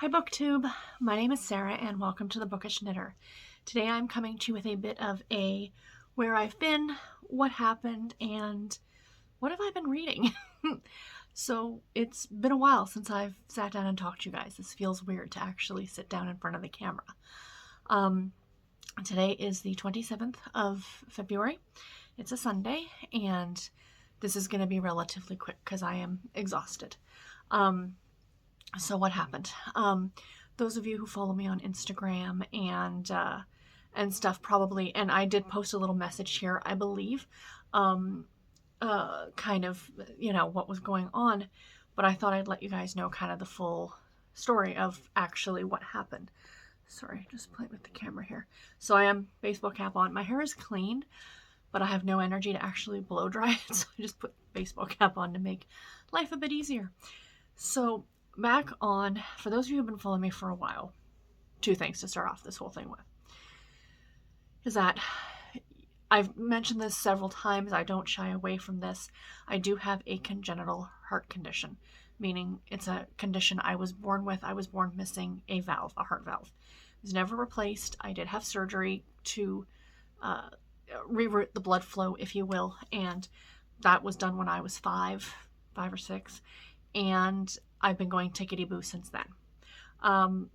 Hi BookTube, my name is Sarah and welcome to the Bookish Knitter. Today I'm coming to you with a bit of a where I've been, what happened, and what have I been reading. So it's been a while since I've sat down and talked to you guys. This feels weird to actually sit down in front of the camera. Today is the 27th of February. It's a Sunday and this is going to be relatively quick because I am exhausted. So what happened? Those of you who follow me on Instagram and stuff probably, and I did post a little message here, I believe, kind of, what was going on, but I thought I'd let you guys know kind of the full story of actually what happened. Sorry, just playing with the camera here. So I am baseball cap on. My hair is clean, but I have no energy to actually blow dry it, so I just put baseball cap on to make life a bit easier. So back on, for those of you who've been following me for a while, two things to start off this whole thing with. Is that I've mentioned this several times. I don't shy away from this. I do have a congenital heart condition, meaning it's a condition I was born with. I was born missing a valve, a heart valve. It was never replaced. I did have surgery to reroute the blood flow, if you will, and that was done when I was five or six, and I've been going tickety-boo since then.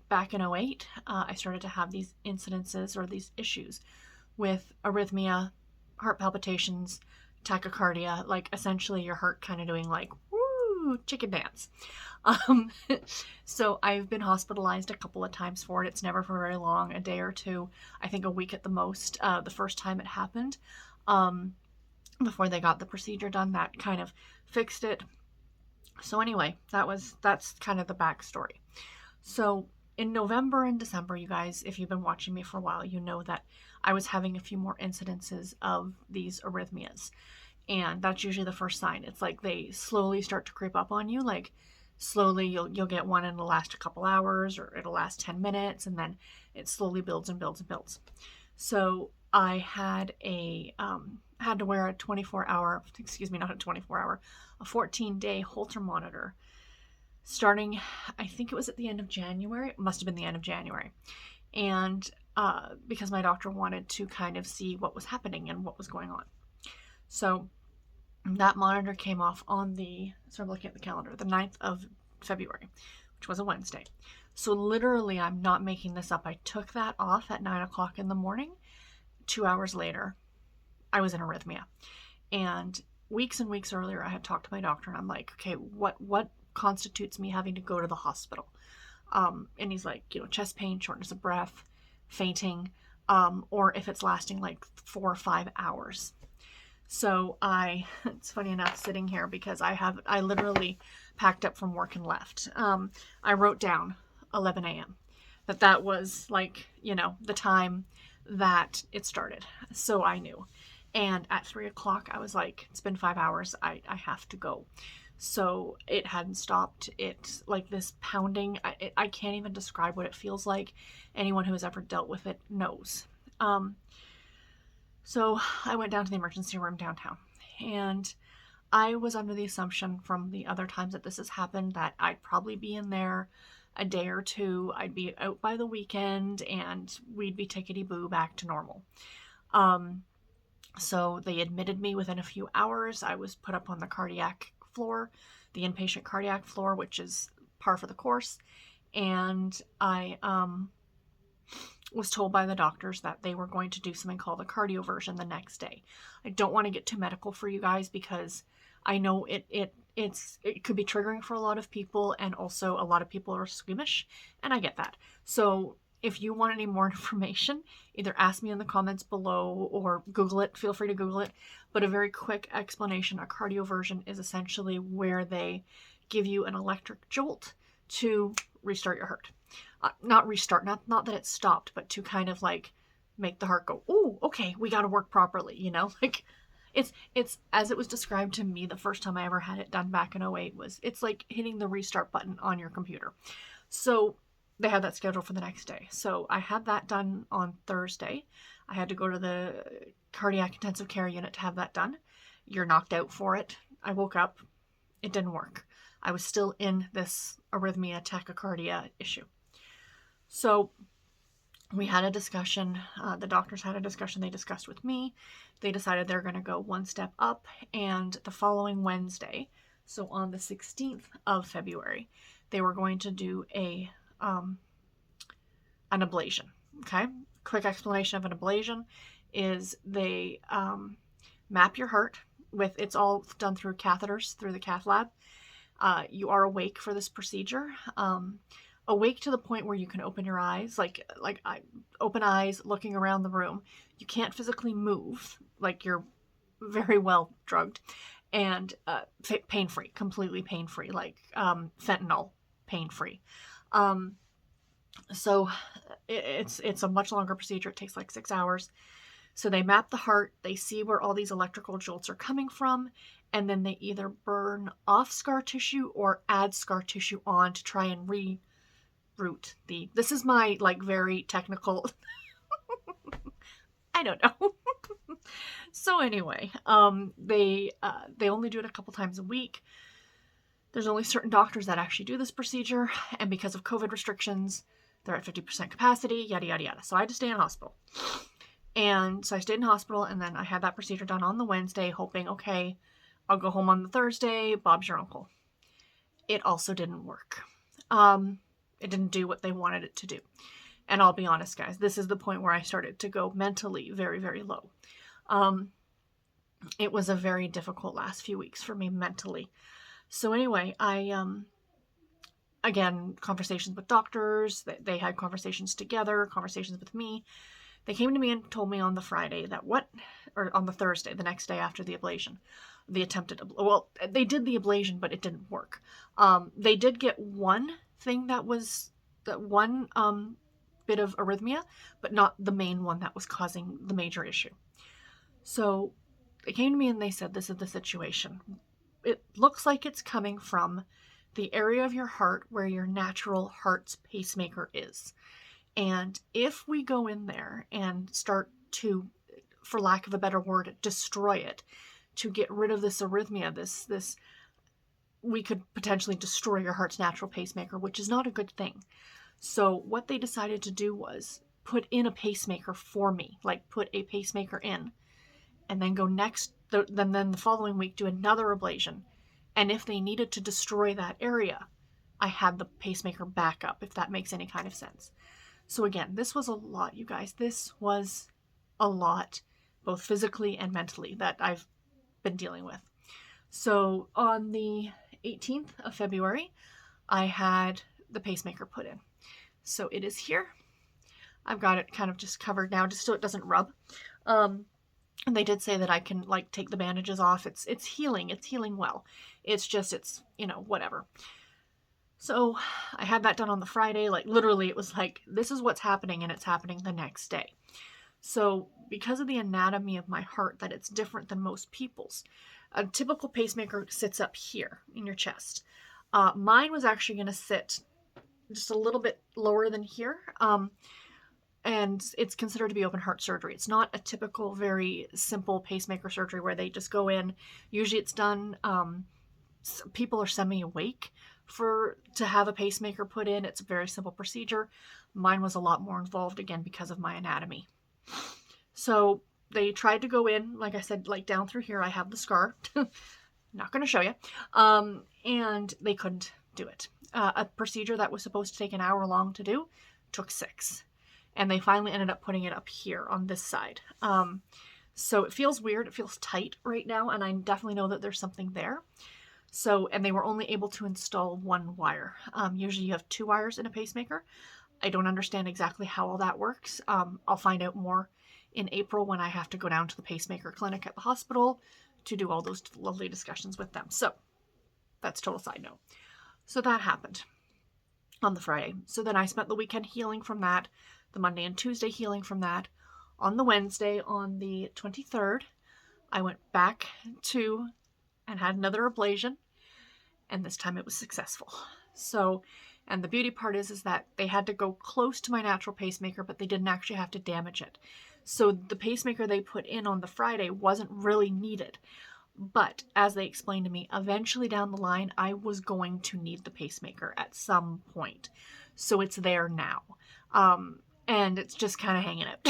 Back in 2008, I started to have these incidences or these issues with arrhythmia, heart palpitations, tachycardia, like essentially your heart kind of doing like, woo, chicken dance. So I've been hospitalized a couple of times for it. It's never for very long, a day or two, I think a week at the most. The first time it happened, before they got the procedure done, that kind of fixed it. So anyway, that's kind of the backstory. So in November and December, you guys, if you've been watching me for a while, you know that I was having a few more incidences of these arrhythmias. And that's usually the first sign. It's like they slowly start to creep up on you. Like slowly you'll get one and it'll last a couple hours or it'll last 10 minutes and then it slowly builds and builds and builds. So I had had to wear a 24-hour, not a 24-hour, a 14-day Holter monitor starting, I think it was at the end of January. It must have been the end of January. And because my doctor wanted to kind of see what was happening and what was going on. So that monitor came off on so I'm looking at the calendar, the 9th of February, which was a Wednesday. So literally, I'm not making this up. I took that off at 9 o'clock in the morning. 2 hours later, I was in arrhythmia. And weeks and weeks earlier, I had talked to my doctor and I'm like, okay, what constitutes me having to go to the hospital? And he's like, chest pain, shortness of breath, fainting, or if it's lasting like 4 or 5 hours. So it's funny enough sitting here because I literally packed up from work and left. I wrote down 11 a.m. That was like, the time that it started. So I knew. And at 3 o'clock, I was like, it's been 5 hours. I have to go. So it hadn't stopped. It's like this pounding. I can't even describe what it feels like. Anyone who has ever dealt with it knows. So I went down to the emergency room downtown, and I was under the assumption from the other times that this has happened that I'd probably be in there a day or two. I'd be out by the weekend and we'd be tickety-boo back to normal. So they admitted me within a few hours. I was put up on the cardiac floor, the inpatient cardiac floor, which is par for the course. And I was told by the doctors that they were going to do something called a cardioversion the next day. I don't want to get too medical for you guys because I know it could be triggering for a lot of people, and also a lot of people are squeamish, and I get that. So if you want any more information, either ask me in the comments below or Google it. Feel free to Google it. But a very quick explanation, a cardioversion is essentially where they give you an electric jolt to restart your heart. Not restart, not that it stopped, but to kind of like make the heart go, oh, okay, we got to work properly, like it's as it was described to me the first time I ever had it done back in 2008 it's like hitting the restart button on your computer. So they had that scheduled for the next day. So I had that done on Thursday. I had to go to the cardiac intensive care unit to have that done. You're knocked out for it. I woke up. It didn't work. I was still in this arrhythmia, tachycardia issue. So we had a discussion. The doctors had a discussion. They discussed with me. They decided they're going to go one step up. And the following Wednesday, so on the 16th of February, they were going to do an ablation. Okay? Quick explanation of an ablation is they map your heart with, it's all done through catheters, through the cath lab. You are awake for this procedure. Awake to the point where you can open your eyes, like open eyes, looking around the room. You can't physically move, like you're very well drugged, and pain-free, completely pain-free, like fentanyl pain-free. So it's a much longer procedure. It takes like 6 hours. So they map the heart, they see where all these electrical jolts are coming from, and then they either burn off scar tissue or add scar tissue on to try and reroute the, this is my like very technical, I don't know. So anyway, they only do it a couple times a week. There's only certain doctors that actually do this procedure, and because of COVID restrictions, they're at 50% capacity, yada, yada, yada. So I had to stay in hospital. And so I stayed in hospital, and then I had that procedure done on the Wednesday, hoping, okay, I'll go home on the Thursday, Bob's your uncle. It also didn't work. It didn't do what they wanted it to do. And I'll be honest, guys, this is the point where I started to go mentally very, very low. It was a very difficult last few weeks for me mentally. So anyway, again, conversations with doctors, they had conversations together, conversations with me. They came to me and told me on the Friday that or on the Thursday, the next day after the ablation, they did the ablation, but it didn't work. They did get one thing that one bit of arrhythmia, but not the main one that was causing the major issue. So they came to me and they said, this is the situation. It looks like it's coming from the area of your heart where your natural heart's pacemaker is. And if we go in there and start to, for lack of a better word, destroy it, to get rid of this arrhythmia, this, we could potentially destroy your heart's natural pacemaker, which is not a good thing. So what they decided to do was put in a pacemaker for me, like put a pacemaker in, and then go then the following week do another ablation. And if they needed to destroy that area, I had the pacemaker back up, if that makes any kind of sense. So again, this was a lot, you guys. This was a lot, both physically and mentally, that I've been dealing with. So on the 18th of February, I had the pacemaker put in. So it is here. I've got it kind of just covered now, just so it doesn't rub. And they did say that I can like take the bandages off. It's healing. It's healing well. It's just, whatever. So I had that done on the Friday. Like literally it was like, this is what's happening, and it's happening the next day. So because of the anatomy of my heart, that it's different than most people's. A typical pacemaker sits up here in your chest. Mine was actually going to sit just a little bit lower than here. And it's considered to be open heart surgery. It's not a typical, very simple pacemaker surgery where they just go in. Usually it's done, people are semi-awake to have a pacemaker put in. It's a very simple procedure. Mine was a lot more involved, again, because of my anatomy. So they tried to go in, like I said, like down through here. I have the scar. Not going to show you. And they couldn't do it. A procedure that was supposed to take an hour long to do took 6. And they finally ended up putting it up here on this side. So it feels weird. It feels tight right now. And I definitely know that there's something there. So, and they were only able to install 1 wire. Usually you have 2 wires in a pacemaker. I don't understand exactly how all that works. I'll find out more in April when I have to go down to the pacemaker clinic at the hospital to do all those lovely discussions with them. So that's total side note. So that happened on the Friday. So then I spent the weekend healing from that, the Monday and Tuesday healing from that. On the Wednesday, on the 23rd, I went back to and had another ablation, and this time it was successful. So, and the beauty part is that they had to go close to my natural pacemaker, but they didn't actually have to damage it. So the pacemaker they put in on the Friday wasn't really needed. But as they explained to me, eventually down the line, I was going to need the pacemaker at some point. So it's there now. And it's just kind of hanging out.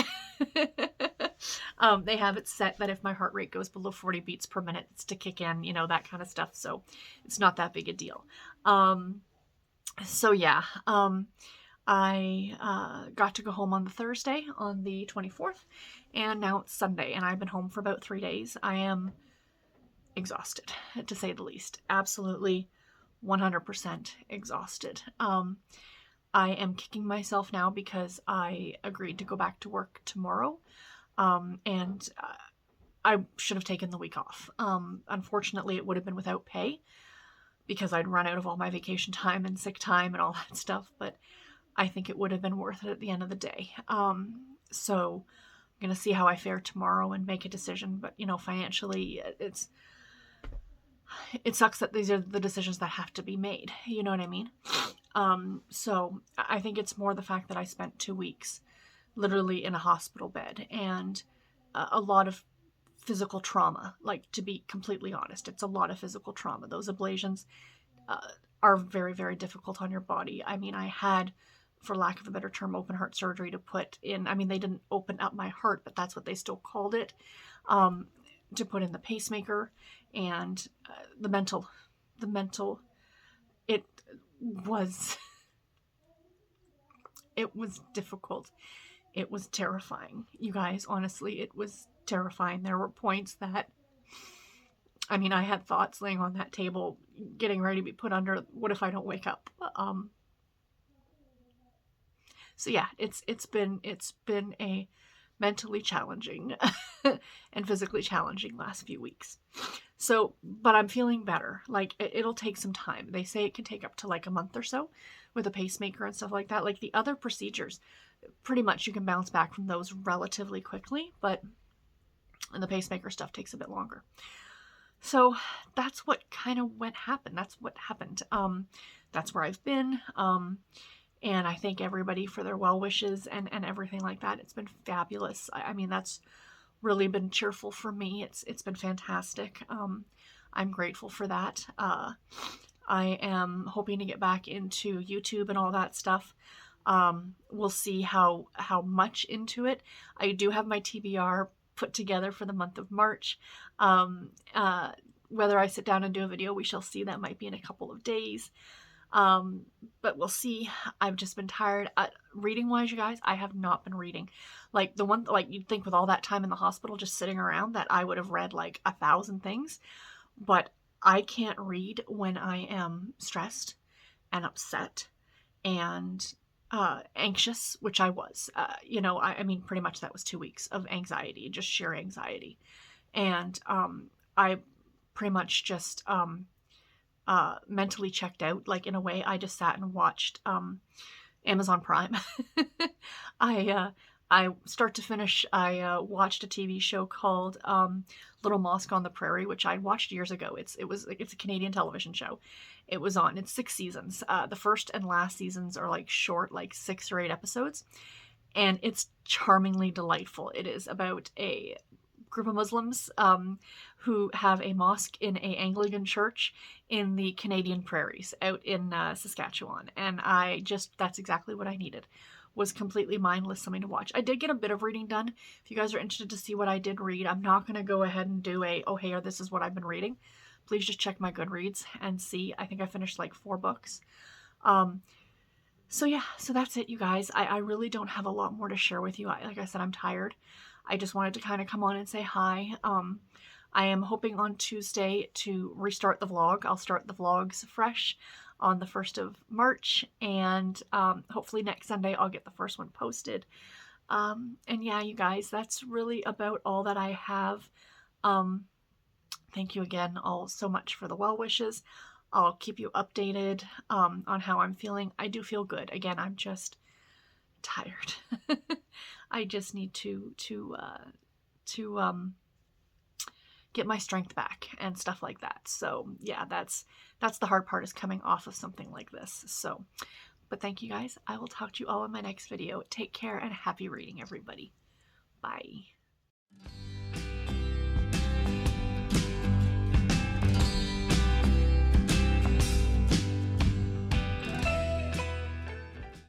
They have it set that if my heart rate goes below 40 beats per minute, it's to kick in, you know, that kind of stuff. So it's not that big a deal. So yeah, I got to go home on the Thursday, on the 24th, and now it's Sunday, and I've been home for about 3 days. I am exhausted, to say the least. Absolutely 100% exhausted. I am kicking myself now because I agreed to go back to work tomorrow, and I should have taken the week off. Unfortunately, it would have been without pay because I'd run out of all my vacation time and sick time and all that stuff, but I think it would have been worth it at the end of the day. So I'm going to see how I fare tomorrow and make a decision, but, you know, financially, it sucks that these are the decisions that have to be made. You know what I mean? So I think it's more the fact that I spent 2 weeks literally in a hospital bed and a lot of physical trauma. Like, to be completely honest, it's a lot of physical trauma. Those ablations are very, very difficult on your body. I mean, I had, for lack of a better term, open heart surgery to put in. I mean, they didn't open up my heart, but that's what they still called it. To put in the pacemaker and the mental, it was difficult. It was terrifying, you guys. Honestly, it was terrifying. There were points that, I mean, I had thoughts laying on that table, getting ready to be put under. What if I don't wake up? So yeah, it's been a mentally challenging and physically challenging last few weeks. So, but I'm feeling better. Like, it'll take some time. They say it can take up to like a month or so with a pacemaker and stuff like that. Like the other procedures, pretty much you can bounce back from those relatively quickly, but the pacemaker stuff takes a bit longer. So that's what kind of happened. That's what happened. That's where I've been. And I thank everybody for their well wishes and everything like that. It's been fabulous. I mean, that's really been cheerful for me. It's been fantastic. I'm grateful for that. I am hoping to get back into YouTube and all that stuff. We'll see how much into it. I do have my TBR put together for the month of March. Whether I sit down and do a video, we shall see. That might be in a couple of days. But we'll see. I've just been tired. Reading wise, you guys, I have not been reading. Like you'd think with all that time in the hospital just sitting around that I would have read like 1,000 things, but I can't read when I am stressed and upset and anxious, which I was. I mean, pretty much that was 2 weeks of anxiety, just sheer anxiety. And I pretty much just mentally checked out. Like, in a way, I just sat and watched Amazon Prime. I start to finish, I watched a TV show called Little Mosque on the Prairie, which I watched years ago. It's a Canadian television show. It's 6 seasons. The first and last seasons are like short, like 6 or 8 episodes, and it's charmingly delightful. It is about a group of Muslims who have a mosque in a Anglican church in the Canadian prairies out in Saskatchewan. And that's exactly what I needed. Was completely mindless, something to watch. I did get a bit of reading done. If you guys are interested to see what I did read, I'm not going to go ahead and do this is what I've been reading. Please just check my Goodreads and see. I think I finished like 4 books. So yeah, so that's it, you guys. I really don't have a lot more to share with you. Like I said, I'm tired. I just wanted to kind of come on and say hi. I am hoping on Tuesday to restart the vlog. I'll start the vlogs fresh on the 1st of March, and hopefully next Sunday I'll get the first one posted. And yeah, you guys, that's really about all that I have. Thank you again all so much for the well wishes. I'll keep you updated on how I'm feeling. I do feel good. Again, I'm just tired. I just need to get my strength back and stuff like that. So yeah, that's the hard part, is coming off of something like this. So, but thank you guys. I will talk to you all in my next video. Take care and happy reading, everybody. Bye.